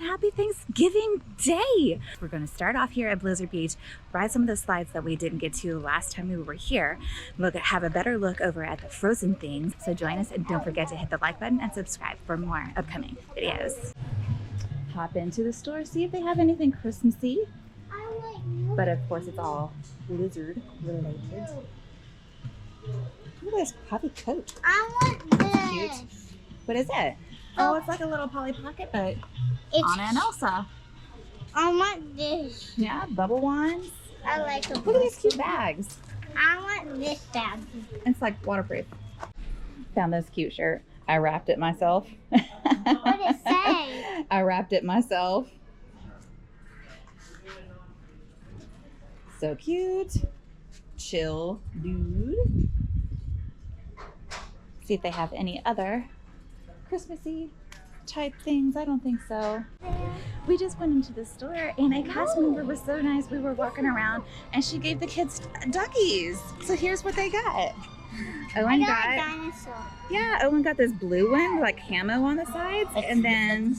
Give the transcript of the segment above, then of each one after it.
and happy Thanksgiving Day. We're going to start off here at Blizzard Beach, ride some of the slides that we didn't get to last time we were here, have a better look over at the frozen things. So join us and don't forget to hit the like button and subscribe for more upcoming videos. Hop into the store, see if they have anything Christmassy. But of course it's all Blizzard related. Look at this puffy coat. I want this. Cute. What is it? Oh, it's like a little Polly Pocket, but It's, Anna and Elsa. I want this. Yeah, bubble wands. I like it. Look at these cute bags. I want this bag. It's like waterproof. Found this cute shirt. I wrapped it myself. What did it say? I wrapped it myself. So cute. Chill dude. See if they have any other Christmassy type things. I don't think so. We just went into the store and a cast member was so nice. We were walking around and she gave the kids duckies. So here's what they got. Owen got a dinosaur. Yeah, Owen got this blue one with like camo on the sides, and then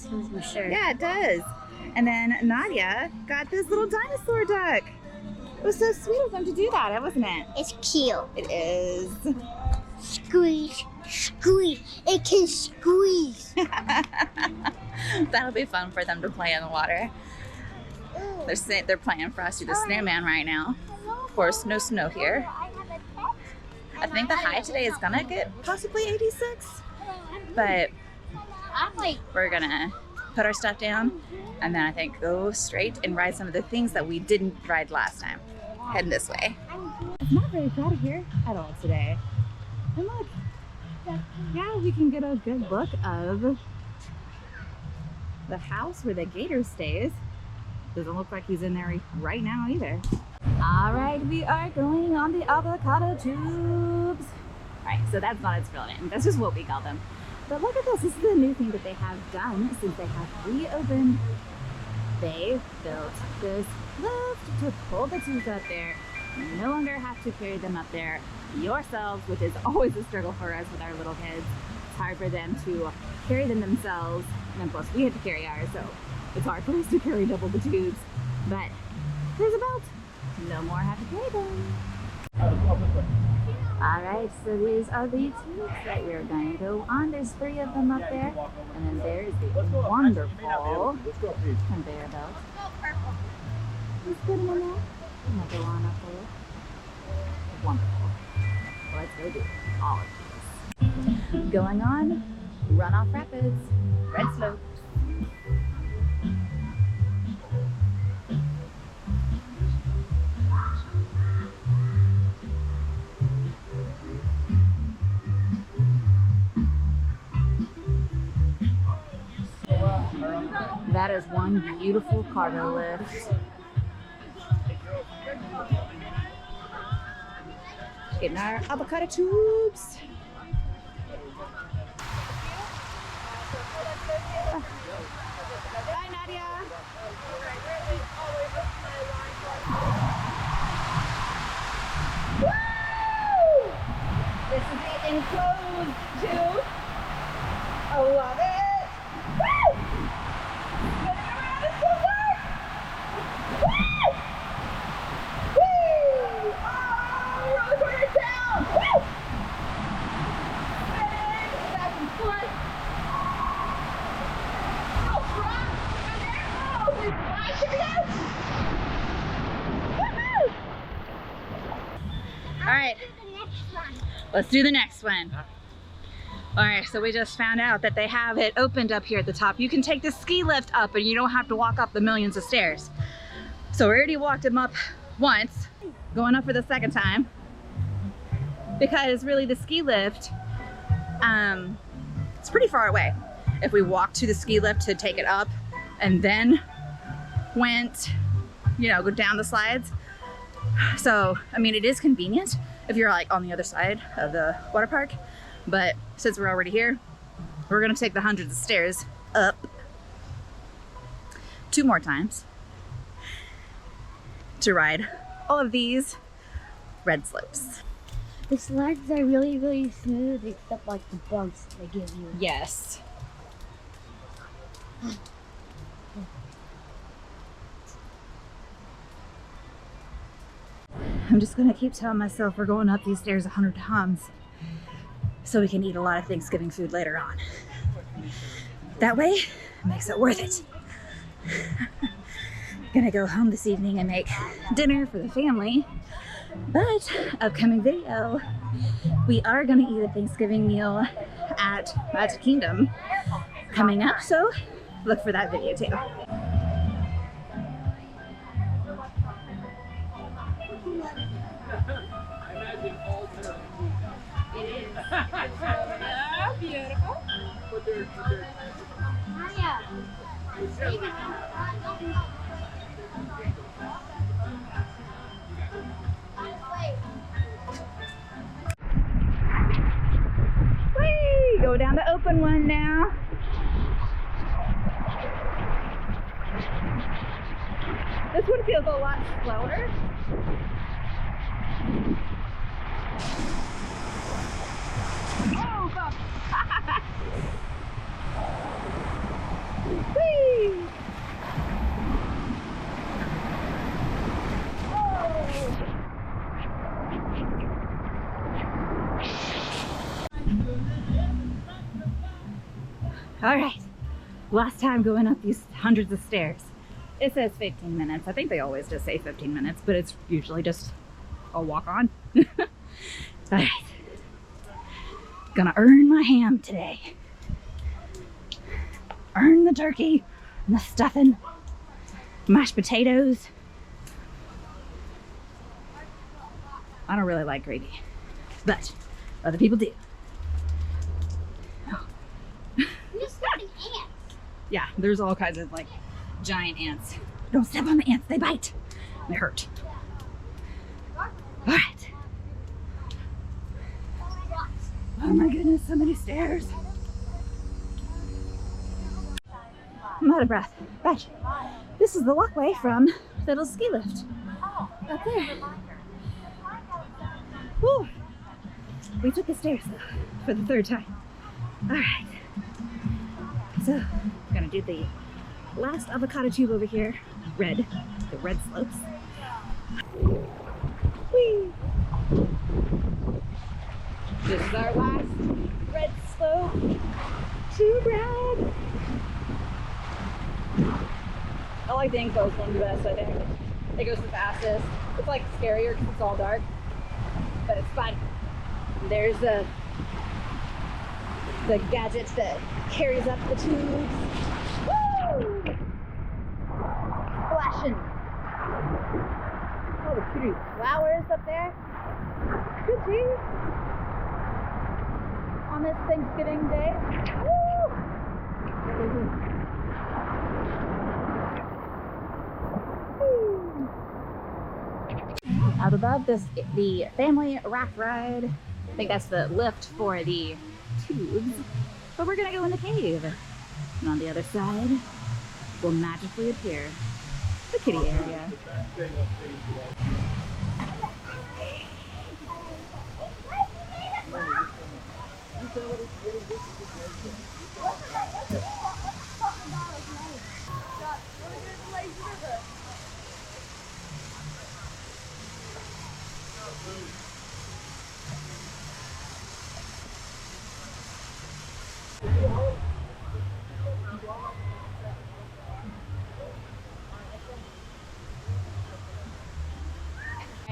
yeah, it does. And then Nadia got this little dinosaur duck. It was so sweet of them to do that, wasn't it? It's cute. It is. Squeeze, squeeze. It can squeeze. That'll be fun for them to play in the water. They're playing Frosty the Snowman right now. Of course, no snow here. I think the high today is gonna get possibly 86, but we're gonna put our stuff down and then I think go straight and ride some of the things that we didn't ride last time. Heading this way. It's not very crowded here at all today. And look, yeah, we can get a good look of the house where the gator stays. Doesn't look like he's in there right now either. All right, we are going on the avocado tubes. All right, so that's not its real name. That's just what we call them. But look at this. This is the new thing that they have done since they have reopened. They built this lift to pull the tubes up there. You no longer have to carry them up there yourselves, which is always a struggle for us with our little kids. It's hard for them to carry them themselves. And then plus we had to carry ours, so it's hard for us to carry double the tubes. But there's a belt. No more have to carry them. Alright, so these are the tubes that we're going to go on. There's 3 of them up there. And then there's the wonderful conveyor belt. Let's put them in there. I'm going to go on up there. Wonderful. Let's go do all of these. Going on, Runoff Rapids, Red Slopes. That is one beautiful cargo lift. Getting our avocado tubes. Bye, Nadia. Woo! This is the enclosed tube. I love it. Woo! Spinning around is so dark. Woo! Woo! Oh, roller coaster down. Woo! Spinning back and forth. Oh, front. And there. Oh, we fly to this. Woohoo! All right. Let's do the next one. All right, so we just found out that they have it opened up here at the top. You can take the ski lift up and you don't have to walk up the millions of stairs. So we already walked them up once, going up for the second time, because really the ski lift, it's pretty far away. If we walked to the ski lift to take it up and then went, you know, go down the slides. So, I mean, it is convenient if you're like on the other side of the water park. But since we're already here, we're gonna take the hundreds of stairs up 2 more times to ride all of these red slopes. The slides are really, really smooth, except like the bumps they give you. Yes. I'm just gonna keep telling myself we're going up these stairs 100 times so we can eat a lot of Thanksgiving food later on. That way, it makes it worth it. Gonna go home this evening and make dinner for the family. But upcoming video, we are gonna eat a Thanksgiving meal at Magic Kingdom coming up, so look for that video too. Beautiful. Whee! Go down the open one now. This one feels a lot slower. Oh, fuck. Whee! All right, last time going up these hundreds of stairs. It says 15 minutes. I think they always just say 15 minutes, but it's usually just a walk on. All right, gonna earn my ham today. Earn the turkey and the stuffing, mashed potatoes. I don't really like gravy, but other people do. Yeah, there's all kinds of like giant ants. Don't step on the ants, they bite. They hurt. All right. Oh my goodness, so many stairs. I'm out of breath, but this is the walkway from the little ski lift up there. Whew. We took the stairs though for the third time. All right. So, I'm gonna do the last avocado tube over here. Red, the red slopes. Whee! This is our last red slope. Too red. I like the enclosed one the best, I think. It goes the fastest. It's like scarier because it's all dark, but it's fun. There's the gadget that carries up the tubes. Woo! Splashing. Oh, the pretty flowers up there. Pretty. On this Thanksgiving day. Woo! Out above this, the family raft ride. I think that's the lift for the tubes, but we're gonna go in the cave, and on the other side will magically appear the kiddie area.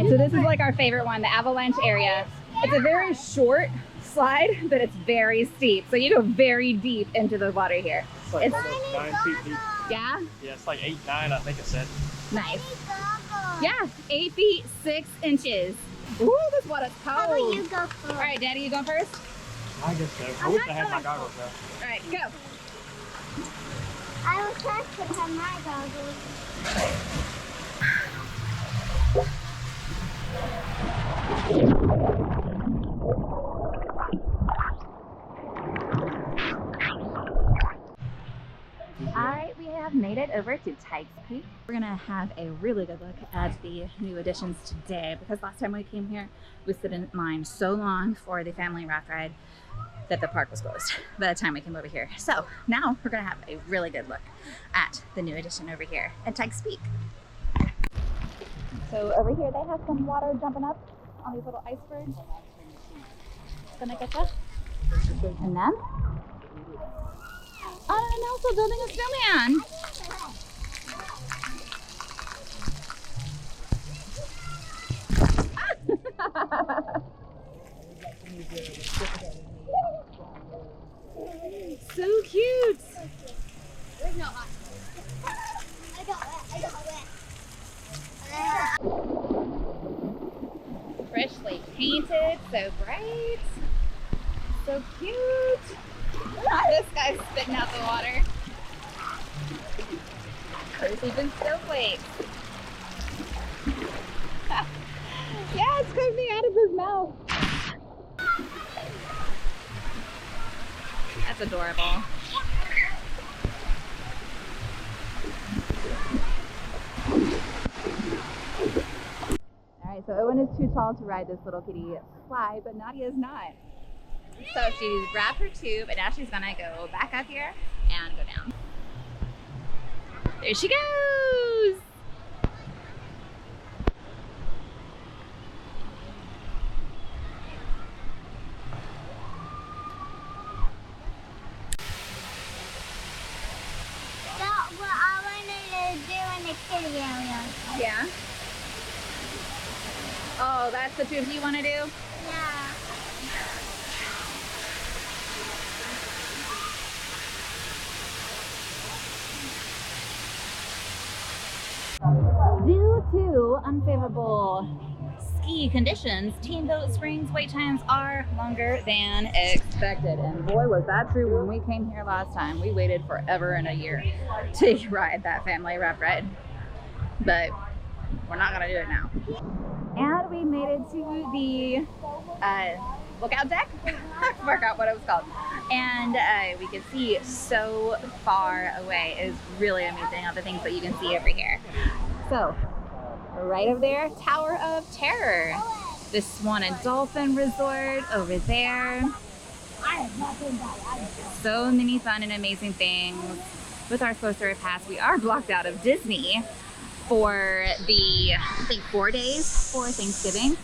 So this is like our favorite one, the avalanche area. It's a very short slide, but it's very steep. So you go very deep into the water here. It's like 9 feet deep. Yeah? Yeah, it's like 8, 9, I think it said. Nice. Yeah, 8 feet, 6 inches. Ooh, this water's cold. How about you go first? All right, Daddy, you going first? I guess so. I wish I had my goggles though. All right, go. I was first to have my goggles. Alright, we have made it over to Tikes Peake. We're gonna have a really good look at the new additions today because last time we came here, we stood in line so long for the family raft ride that the park was closed by the time we came over here. So now we're gonna have a really good look at the new addition over here at Tikes Peake. So over here they have some water jumping up on these little icebergs. Gonna get you. And then, oh, and also building a snowman. So cute. There's no hot. I got wet. Freshly painted, so bright, so cute. Ah, this guy's spitting out the water. There's even snowflakes. Yeah, it's coming out of his mouth. That's adorable. Alright, so Owen is too tall to ride this little kitty slide, but Nadia is not. So she's grabbed her tube and now she's gonna go back up here and go down. There she goes! That's what I wanted to do in the kiddie area. Yeah. Oh, that's the tubes you want to do? Yeah. Due to unfavorable ski conditions, Team Boat Springs wait times are longer than expected. And boy, was that true when we came here last time. We waited forever and a year to ride that family raft ride. But we're not gonna do it now. And we made it to the lookout deck. I forgot what it was called. And we can see so far away. It is really amazing all the things that you can see over here. So, right over there, Tower of Terror. The Swan and Dolphin Resort over there. So many fun and amazing things. With our Slow Story Pass, we are blocked out of Disney for the, I think, 4 days for Thanksgiving.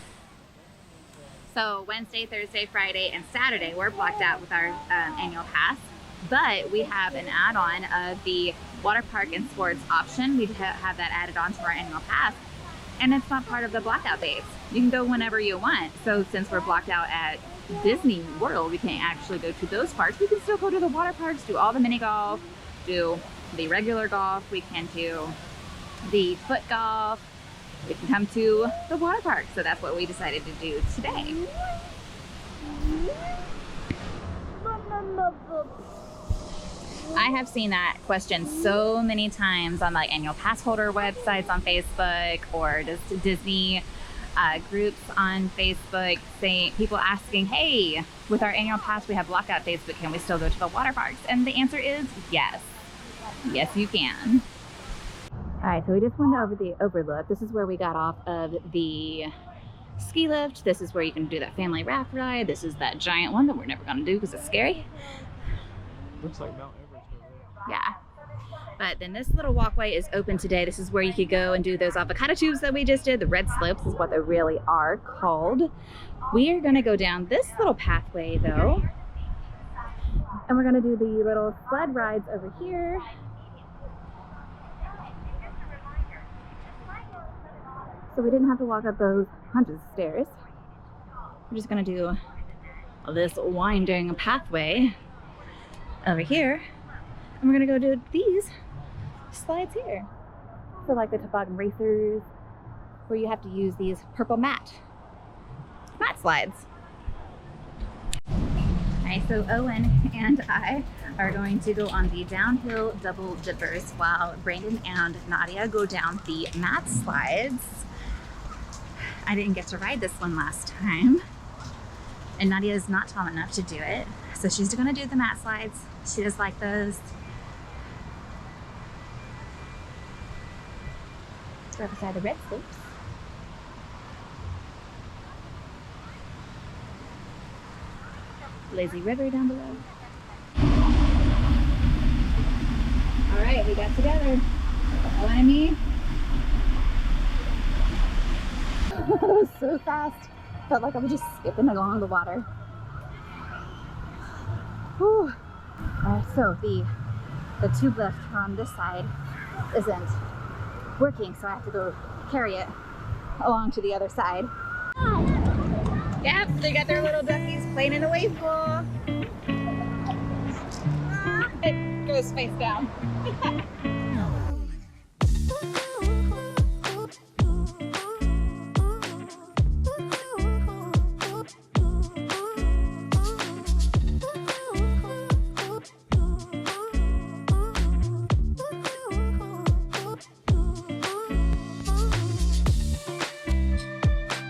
So Wednesday, Thursday, Friday, and Saturday, we're blocked out with our annual pass. But we have an add-on of the water park and sports option. We have that added on to our annual pass. And it's not part of the blackout days. You can go whenever you want. So since we're blocked out at Disney World, we can't actually go to those parks. We can still go to the water parks, do all the mini golf, do the regular golf. We can do the foot golf. We can come to the water park. So that's what we decided to do today. I have seen that question so many times on like annual pass holder websites on Facebook or just Disney groups on Facebook, saying, people asking, hey, with our annual pass we have blackout days, but can we still go to the water parks? And the answer is yes. Yes, you can. All right, so we just went over the overlook. This is where we got off of the ski lift. This is where you can do that family raft ride. This is that giant one that we're never gonna do because it's scary. Looks like Mount Everest over there. Yeah. But then this little walkway is open today. This is where you could go and do those avocado tubes that we just did. The red slopes is what they really are called. We are gonna go down this little pathway though. And we're gonna do the little sled rides over here. So we didn't have to walk up those hundreds of stairs. We're just gonna do this winding pathway over here. And we're gonna go do these slides here. So like the toboggan racers, where you have to use these purple mat slides. Okay, so Owen and I are going to go on the downhill double dippers while Brandon and Nadia go down the mat slides. I didn't get to ride this one last time, and Nadia is not tall enough to do it, so she's gonna do the mat slides. She does like those. It's right beside the red slopes. Lazy river down below. All right, we got together. Owen and me. It was so fast. Felt like I was just skipping along the water. Whew. So the tube lift on this side isn't working, so I have to go carry it along to the other side. Yep, they got their little duckies playing in the wave pool. It goes face down.